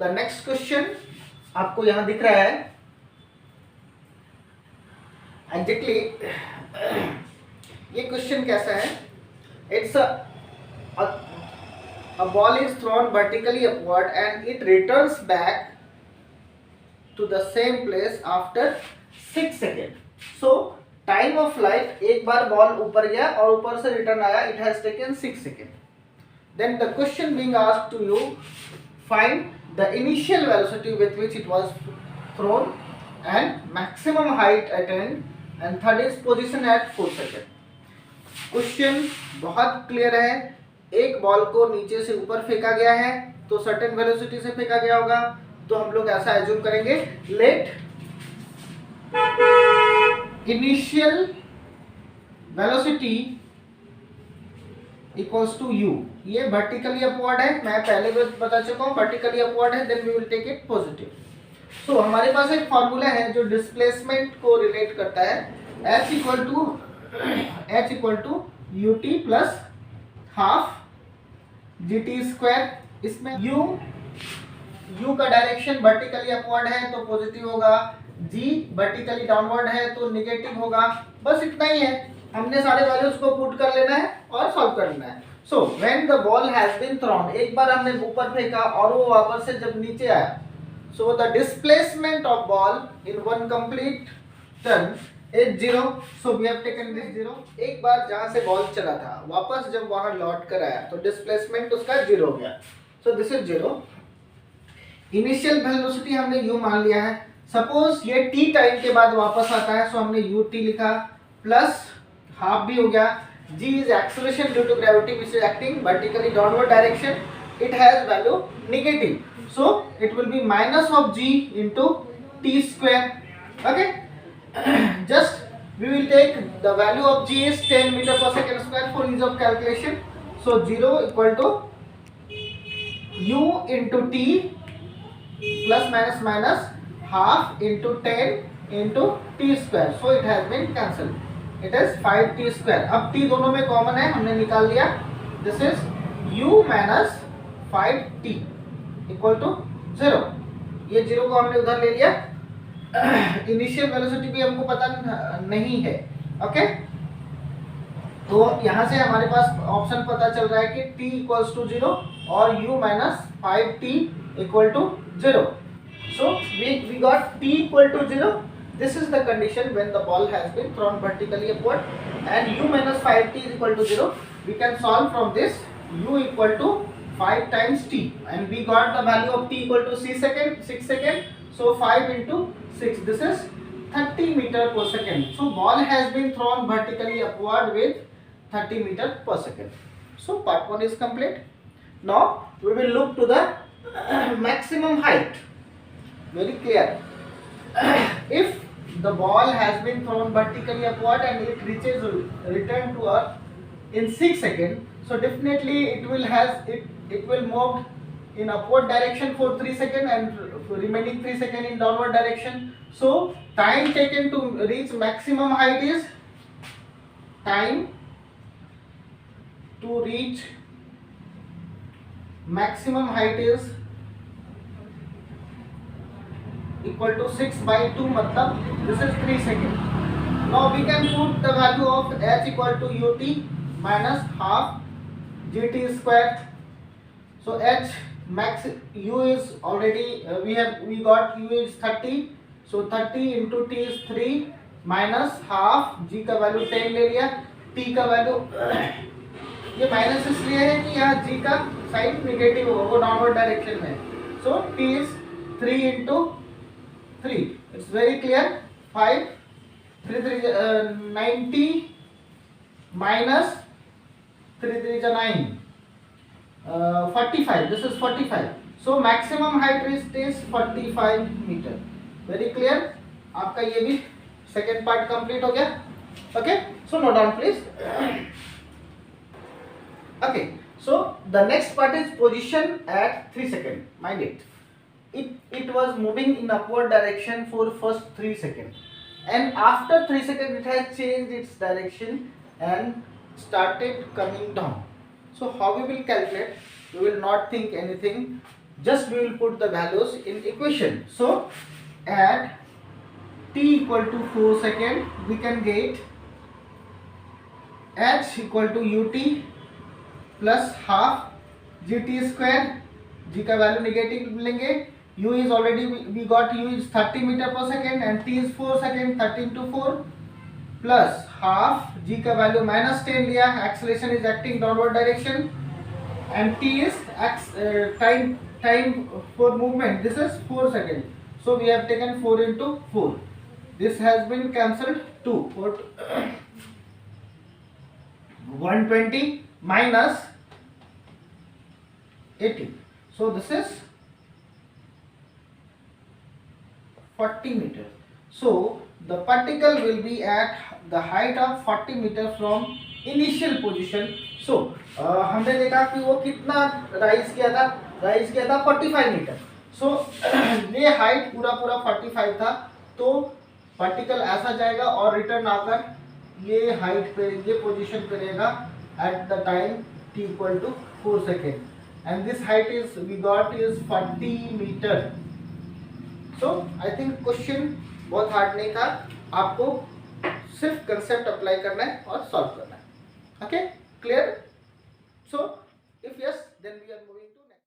The next question आपको यहां दिख रहा है एग्जैक्टली ये क्वेश्चन कैसा है. It's a ball is thrown vertically upward and it returns back to the same place after 6 seconds. So time of flight, एक बार बॉल ऊपर गया और ऊपर से रिटर्न आया, it has taken 6 seconds. Then the question being asked to you, find the initial velocity with which it was thrown and maximum height attained and third is position at 4 seconds. Question बहुत clear है. एक ball को नीचे से ऊपर फेंका गया है तो सर्टेन वेलोसिटी से फेंका गया होगा, तो हम लोग ऐसा एज्यूम करेंगे, let initial velocity equals to u. ये वर्टिकली अपवर्ड है, मैं पहले भी बता चुका हूँ, वर्टिकली अपवर्ड है, then we will take it positive. So हमारे पास एक फॉर्मूला है जो डिस्प्लेसमेंट को रिलेट करता है. H equal to u t plus half g t square. इसमें u का डायरेक्शन वर्टिकली अपवर्ड है तो पॉजिटिव होगा, g वर्टिकली डाउनवर्ड है तो नेगेटिव होगा. बस इतना ही है, हमने सारे वैल्यूज को पुट कर लेना है और सॉल्व कर लेना है. So when the ball has been thrown, एक बार हमने ऊपर फेंका और वो वापस से जब नीचे आया, so the displacement of ball in one complete turn is 0. So we have taken this 0. एक बार जहां से बॉल चला था वापस जब वहां लौट कर आया तो डिस्प्लेसमेंट उसका 0 हो गया. So this is 0. Initial velocity हमने u मान लिया है. सपोज ये t टाइम के बाद वापस आता है, सो हमने ut लिखा प्लस हाफ भी हो गया. g is acceleration due to gravity which is acting vertically downward direction. It has value negative, so it will be minus of g into t square. Okay, just we will take the value of g is 10 meter per second square for ease of calculation. So 0 equal to u into t plus minus minus half into 10 into t square. So it has been cancelled. It is 5t square. अब t दोनों में common है, हमने निकाल लिया. This is u minus 5t equal to 0. ये 0 को हमने उधर ले लिया. इनिशियल वेलोसिटी भी हमको पता नहीं है. ओके, तो यहाँ से हमारे पास ऑप्शन पता चल रहा है कि t इक्वल्स टू 0 और u minus 5t equal to 0. So we got t equal to 0. This is the condition when the ball has been thrown vertically upward and u minus 5t is equal to 0. We can solve from this u equal to 5 times t and we got the value of t equal to 6 second. So 5 into 6, this is 30 meter per second. So ball has been thrown vertically upward with 30 meter per second. So part 1 is complete. Now we will look to the maximum height. Very clear. If the ball has been thrown vertically upward and it reaches return to earth in 6 seconds, so definitely it will move in upward direction for 3 seconds and remaining 3 seconds in downward direction. So time taken to reach maximum height is time to reach maximum height is equal to 6 by 2, मतलब this is 3 seconds. Now we can put the value of h equal to ut minus half gt square. So h max u is already we got u is 30, so 30 into t is 3 minus half g का value 10 ले लिया. t का value ये minus इसलिए है कि यहाँ g का साइन नेगेटिव होगा, वो डाउनवर्ड डायरेक्शन में. सो t is 3 into 3. It's very clear. 5 3 3 90 minus 3 3 9 45. This is 45. So maximum height reached is 45 meter. Very clear. आपका ये भी सेकेंड पार्ट कंप्लीट हो गया. Okay, so note down please. Okay, so the next part is position at 3 seconds. Mind it. It was moving in upward direction for first 3 seconds, and after 3 seconds it has changed its direction and started coming down. So how we will calculate? We will not think anything. just we will put the values in equation. So at t equal to 4 second, we can get h equal to ut plus half gt square. g का value negative लेंगे, u is already we got u is 30 meter per second and t is 4 second, 13 to 4 plus half g का value -10 लिया, acceleration is acting downward direction and t is time for movement, this is 4 second, so we have taken 4 into 4, this has been cancelled. 2 for 120 minus 80, so this is 40 meter. So the particle will be at the height of 40 meter from initial position. So हमने देखा कि वो कितना rise किया था, 45 metre. सो ये height पूरा 45 था, तो पार्टिकल ऐसा जाएगा और रिटर्न आकर ये हाइट पे, ये पोजीशन पे रहेगा at the time t equal to 4 second, and this height is we got is 40 meter. So I think question बहुत हार्ड नहीं था, आपको सिर्फ कंसेप्ट अप्लाई करना है और सॉल्व करना है. Okay, clear? So if yes, then we are moving